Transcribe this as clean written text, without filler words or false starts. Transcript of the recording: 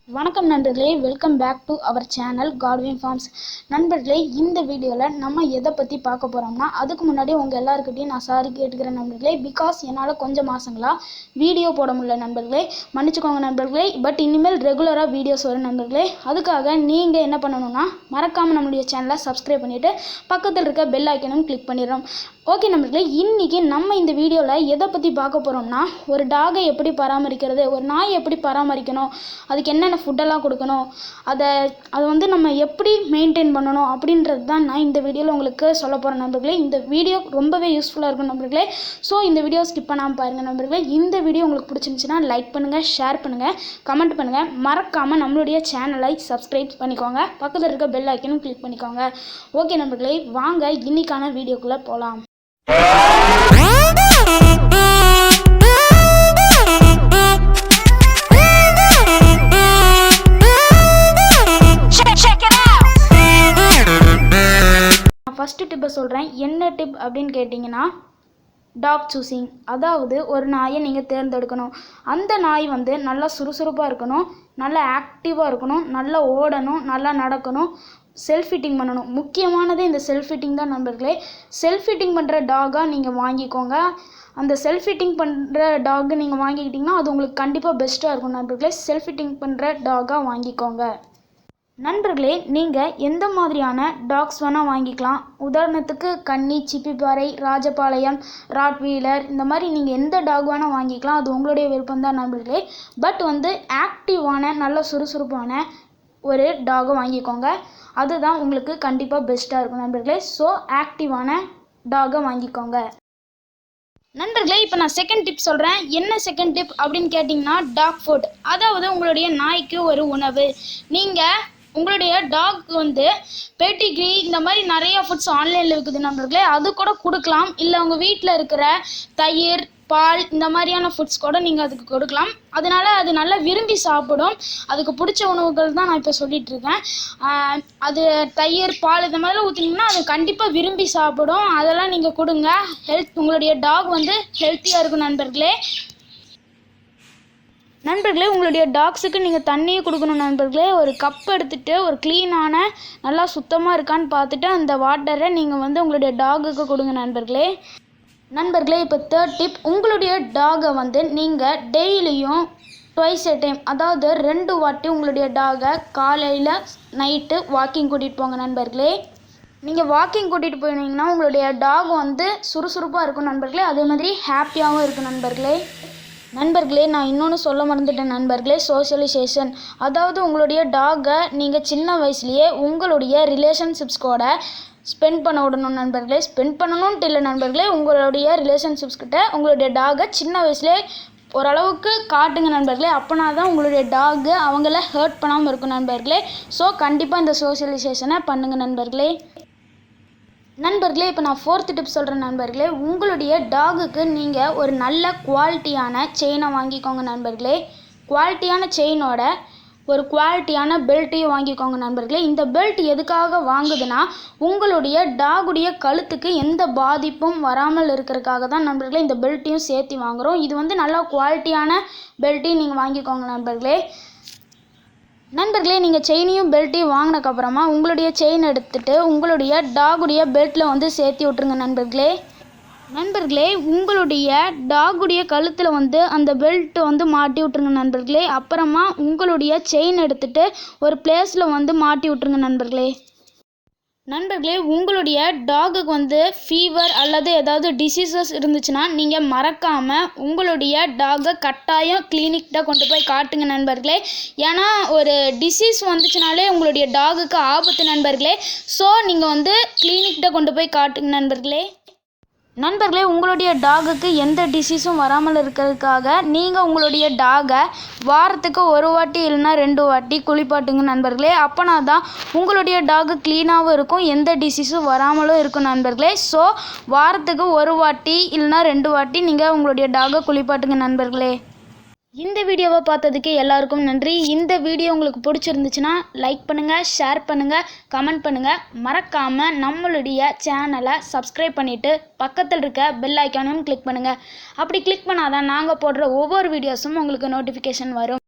வணக்கம் நண்பர்களே, welcome back to our channel Godwin farms. நண்பர்களே, இந்த வீடியோவில் நம்ம எதை பற்றி பார்க்க போகிறோம்னா, அதுக்கு முன்னாடி உங்கள் எல்லாருக்கிட்டையும் நான் சாரி கேட்டுக்கிறேன் நண்பர்களே. பிகாஸ் என்னால் கொஞ்சம் மாதங்களாக வீடியோ போட முடியல நண்பர்களே, மன்னிச்சுக்கோங்க நண்பர்களே. பட் இனிமேல் ரெகுலராக வீடியோஸ் வரும் நண்பர்களே. அதுக்காக நீங்கள் என்ன பண்ணணும்னா, மறக்காமல் நம்மளுடைய சேனலை சப்ஸ்கிரைப் பண்ணிவிட்டு பக்கத்தில் இருக்க பெல் ஐக்கனும் கிளிக் பண்ணிடுறோம். ஓகே நண்பர்களே, இன்றைக்கி நம்ம இந்த வீடியோவில் எதை பற்றி பார்க்க போகிறோம்னா, ஒரு டாகை எப்படி பராமரிக்கிறது, ஒரு நாய் எப்படி பராமரிக்கணும், அதுக்கு என்னென்ன ஃபுட்டெல்லாம் கொடுக்கணும், அதை நம்ம எப்படி மெயின்டைன் பண்ணணும் அப்படின்றது தான் நான் இந்த வீடியோவில் உங்களுக்கு சொல்ல போகிறேன் நண்பர்களே. இந்த வீடியோ ரொம்பவே யூஸ்ஃபுல்லாக இருக்கும் நண்பர்களே. ஸோ இந்த வீடியோ ஸ்கிப் பண்ணாமல் பாருங்கள் நண்பர்களே. இந்த வீடியோ உங்களுக்கு பிடிச்சிருந்துச்சுன்னா லைக் பண்ணுங்கள், ஷேர் பண்ணுங்கள், கமெண்ட் பண்ணுங்கள். மறக்காமல் நம்மளுடைய சேனலை சப்ஸ்கிரைப் பண்ணிக்கோங்க, பக்கத்தில் இருக்க பெல் ஐக்கனும் கிளிக் பண்ணிக்கோங்க. ஓகே நண்பர்களே, வாங்க இன்னைக்கான வீடியோக்குள்ளே போகலாம். ஃபஸ்ட்டு டிப்பை சொல்கிறேன். என்ன டிப் அப்படின்னு கேட்டிங்கன்னா, டாக் சூஸிங். அதாவது ஒரு நாயை நீங்கள் தேர்ந்தெடுக்கணும். அந்த நாய் நல்லா சுறுசுறுப்பாக இருக்கணும், நல்லா ஆக்டிவாக இருக்கணும், நல்லா ஓடணும், நல்லா நடக்கணும், செல்ஃப் ஃபிட்டிங் பண்ணணும். முக்கியமானது இந்த செல்ஃப் ஃபிட்டிங் தான் நண்பர்களே. செல்ஃப் ஃபிட்டிங் பண்ணுற டாகாக நீங்கள் வாங்கிக்கோங்க. அந்த செல்ஃப் ஃபிட்டிங் பண்ணுற டாக் நீங்கள் வாங்கிக்கிட்டிங்கன்னா அது உங்களுக்கு கண்டிப்பாக பெஸ்ட்டாக இருக்கும் நண்பர்களே. செல்ஃப் ஃபிட்டிங் பண்ணுற டாகாக வாங்கிக்கோங்க நண்பர்களே. நீங்கள் எந்த மாதிரியான டாக்ஸ் வேணால் வாங்கிக்கலாம். உதாரணத்துக்கு கன்னி, சிப்பிப்பாறை, ராஜபாளையம், ராட்வீலர், இந்த மாதிரி நீங்கள் எந்த டாக் வேணால் வாங்கிக்கலாம். அது உங்களுடைய விருப்பம் தான் நண்பர்களே. பட் ஆக்டிவான நல்ல சுறுசுறுப்பான ஒரு டாகை வாங்கிக்கோங்க. அதுதான் உங்களுக்கு கண்டிப்பாக பெஸ்ட்டாக இருக்கும் நண்பர்களே. ஸோ ஆக்டிவான டாகை வாங்கிக்கோங்க நண்பர்களே. இப்போ நான் செகண்ட் டிப் சொல்கிறேன். என்ன செகண்ட் டிப் அப்படின்னு கேட்டிங்கன்னா, டாக் ஃபுட். அதாவது உங்களுடைய நாய்க்கு ஒரு உணவு. நீங்கள் உங்களுடைய டாக் பெட்டிகிரி இந்த மாதிரி நிறையா ஃபுட்ஸ் ஆன்லைனில் இருக்குது நண்பர்களே. அது கூட கொடுக்கலாம். இல்லை உங்கள் வீட்டில் இருக்கிற தயிர், பால், இந்த மாதிரியான ஃபுட்ஸ் கூட நீங்கள் அதுக்கு கொடுக்கலாம். அதனால் அது நல்லா விரும்பி சாப்பிடும். அதுக்கு பிடிச்ச உணவுகள் தான் நான் இப்போ சொல்லிகிட்ருக்கேன். அது தயிர், பால் இந்த மாதிரிலாம் ஊற்றினீங்கன்னா அது கண்டிப்பாக விரும்பி சாப்பிடும். அதெல்லாம் நீங்கள் கொடுங்க. உங்களுடைய டாக் ஹெல்த்தியாக இருக்கும் நண்பர்களே. உங்களுடைய டாக்ஸுக்கு நீங்கள் தண்ணியை கொடுக்கணும் நண்பர்களே. ஒரு கப் எடுத்துகிட்டு ஒரு க்ளீனான நல்லா சுத்தமாக இருக்கான்னு பார்த்துட்டு அந்த வாட்டரை நீங்கள் உங்களுடைய டாகுக்கு கொடுங்க நண்பர்களே. இப்போ தேர்ட் டிப். உங்களுடைய டாகை நீங்கள் டெய்லியும் ட்வைஸ் எ டைம், அதாவது 2 வாட்டி உங்களுடைய டாகை காலையில் நைட்டு வாக்கிங் கூட்டிகிட்டு போங்க நண்பர்களே. நீங்கள் வாக்கிங் கூட்டிகிட்டு போனீங்கன்னா உங்களுடைய டாக் சுறுசுறுப்பாக இருக்கும் நண்பர்களே. அதே மாதிரி ஹாப்பியாகவும் இருக்கும் நண்பர்களே. நான் இன்னொன்று சொல்ல மறந்துட்டேன் நண்பர்களே, சோஷியலைசேஷன். அதாவது உங்களுடைய டாகை நீங்கள் சின்ன வயசுலேயே உங்களுடைய ரிலேஷன்ஷிப்ஸ் கூட ஸ்பெண்ட் பண்ண விடணும் நண்பர்களே. ஸ்பெண்ட் பண்ணணுன்ட்டு இல்லை நண்பர்களே, உங்களுடைய ரிலேஷன்ஷிப்ஸ் கிட்ட உங்களுடைய டாகை சின்ன வயசுலேயே ஓரளவுக்கு காட்டுங்க நண்பர்களே. அப்போனா தான் உங்களுடைய டாகு அவங்கள ஹர்ட் பண்ணாமல் இருக்கும் நண்பர்களே. ஸோ கண்டிப்பாக இந்த சோஷியலைசேஷனை பண்ணுங்கள் நண்பர்களே. இப்போ நான் ஃபோர்த் டிப் சொல்கிறேன் நண்பர்களே. உங்களுடைய டாகுக்கு நீங்கள் ஒரு நல்ல குவாலிட்டியான செயினை வாங்கிக்கோங்க நண்பர்களே. குவாலிட்டியான செயினோட ஒரு குவாலிட்டியான பெல்ட்டையும் வாங்கிக்கோங்க நண்பர்களே. இந்த பெல்ட் எதுக்காக வாங்குதுன்னா, உங்களுடைய டாகுடைய கழுத்துக்கு எந்த பாதிப்பும் வராமல் இருக்கிறதுக்காக தான் நண்பர்களே இந்த பெல்ட்டையும் சேர்த்து வாங்குகிறோம். இது நல்லா குவாலிட்டியான பெல்ட்டையும் நீங்கள் வாங்கிக்கோங்க நண்பர்களே. நீங்கள் செயினையும் பெல்ட்டையும் வாங்கினதுக்கப்புறமா உங்களுடைய செயின் எடுத்துகிட்டு உங்களுடைய டாகுடைய பெல்ட்டில் சேர்த்து விட்ருங்க நண்பர்களே. உங்களுடைய டாகுடைய கழுத்தில் அந்த பெல்ட்டு மாட்டி விட்ருங்க நண்பர்களே. அப்புறமா உங்களுடைய செயின் எடுத்துகிட்டு ஒரு பிளேஸில் மாட்டி விட்ருங்க நண்பர்களே. உங்களுடைய டாகுக்கு ஃபீவர் அல்லது ஏதாவது டிசீசஸ் இருந்துச்சுன்னா நீங்கள் மறக்காமல் உங்களுடைய டாகை கட்டாயம் கிளினிக்கிட்ட கொண்டு போய் காட்டுங்க நண்பர்களே. ஏன்னா ஒரு டிசீஸ் வந்துச்சுனாலே உங்களுடைய டாகுக்கு ஆபத்து நண்பர்களே. ஸோ நீங்கள் கிளினிக்கிட்ட கொண்டு போய் காட்டுங்க நண்பர்களே. உங்களுடைய டாகுக்கு எந்த டிசீஸும் வராமல் இருக்கிறதுக்காக நீங்கள் உங்களுடைய டாகை வாரத்துக்கு 1 வாட்டி இல்லைன்னா 2 வாட்டி குளிப்பாட்டுங்க நண்பர்களே. அப்போனா தான் உங்களுடைய டாகு க்ளீனாகவும் இருக்கும், எந்த டிசீஸும் வராமலும் இருக்கும் நண்பர்களே. ஸோ வாரத்துக்கு 1 வாட்டி இல்லைன்னா 2 வாட்டி நீங்கள் உங்களுடைய டாகை குளிப்பாட்டுங்க நண்பர்களே. இந்த வீடியோவை பார்த்ததுக்கு எல்லாருக்கும் நன்றி. இந்த வீடியோ உங்களுக்கு பிடிச்சிருந்துச்சுன்னா லைக் பண்ணுங்கள், ஷேர் பண்ணுங்கள், கமெண்ட் பண்ணுங்கள். மறக்காமல் நம்மளுடைய சேனலை சப்ஸ்கிரைப் பண்ணிவிட்டு பக்கத்தில் இருக்க பெல் ஐக்கானையும் கிளிக் பண்ணுங்கள். அப்படி கிளிக் பண்ணாதான் நாங்கள் போடுற ஒவ்வொரு வீடியோஸும் உங்களுக்கு நோட்டிஃபிகேஷன் வரும்.